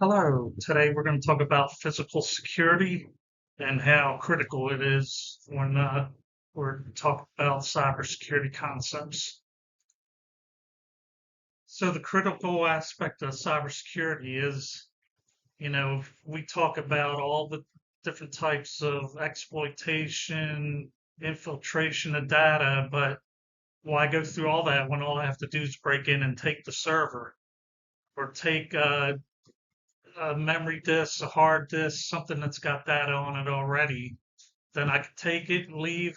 Hello, today we're going to talk about physical security and how critical it is when we're talking about cybersecurity concepts. So the critical aspect of cybersecurity is, we talk about all the different types of exploitation, infiltration of data, but why go through all that when all I have to do is break in and take the server or take a memory disk, a hard disk, something that's got data on it already, then I could take it and leave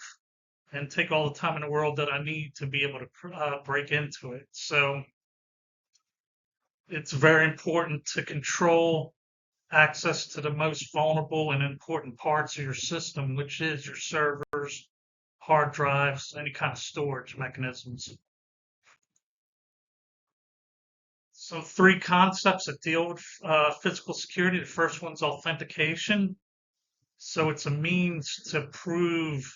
and take all the time in the world that I need to be able to break into it. So it's very important to control access to the most vulnerable and important parts of your system, which is your servers, hard drives, any kind of storage mechanisms. So three concepts that deal with physical security. The first one's authentication. So it's a means to prove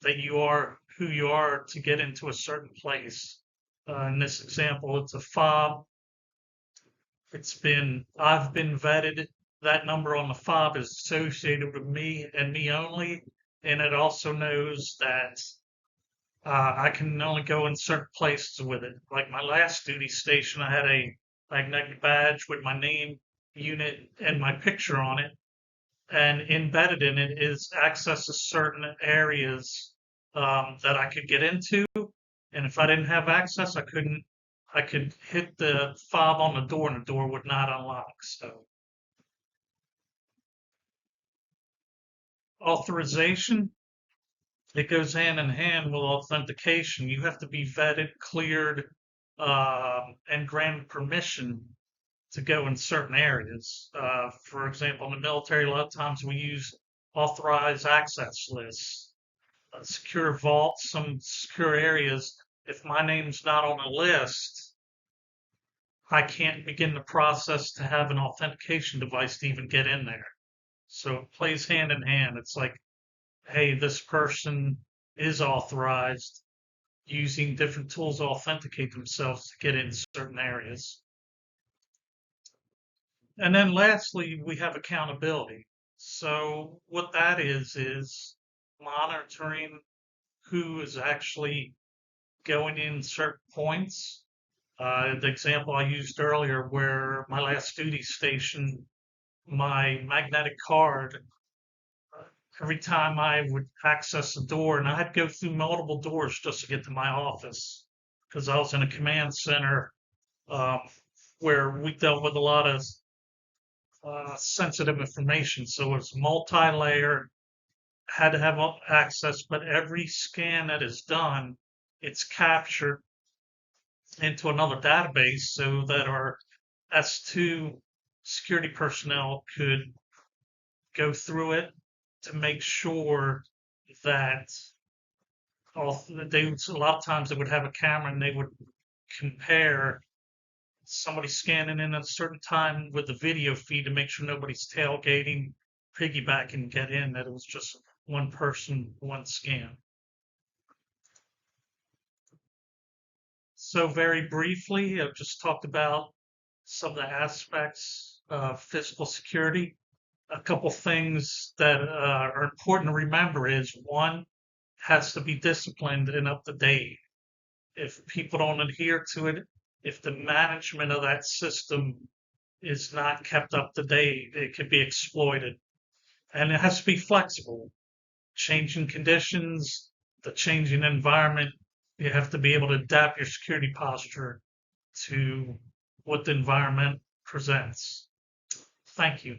that you are who you are to get into a certain place. In this example, it's a fob. I've been vetted. That number on the fob is associated with me and me only. And it also knows that I can only go in certain places with it. Like my last duty station, I had a magnetic badge with my name, unit, and my picture on it. And embedded in it is access to certain areas that I could get into. And if I didn't have access, I couldn't. I could hit the fob on the door, and the door would not unlock. So authorization, it goes hand in hand with authentication. You have to be vetted, cleared, and granted permission to go in certain areas. For example, in the military, a lot of times we use authorized access lists, secure vaults, some secure areas. If my name's not on a list, I can't begin the process to have an authentication device to even get in there. So it plays hand in hand. It's like, hey, this person is authorized using different tools to authenticate themselves to get in certain areas. And then lastly, we have accountability. So what that is monitoring who is actually going in certain points. The example I used earlier, where my last duty station, my magnetic card, every time I would access a door, and I had to go through multiple doors just to get to my office, because I was in a command center um, where we dealt with a lot of sensitive information. So it's multi-layer, had to have access, but every scan that is done, it's captured into another database so that our S2 security personnel could go through it to make sure that a lot of times they would have a camera and they would compare somebody scanning in at a certain time with the video feed to make sure nobody's tailgating, piggybacking, get in, that it was just one person, one scan. So very briefly, I've just talked about some of the aspects of physical security. A couple things that are important to remember is one, has to be disciplined and up to date. If people don't adhere to it, if the management of that system is not kept up to date, it could be exploited. And it has to be flexible. Changing conditions, the changing environment, you have to be able to adapt your security posture to what the environment presents. Thank you.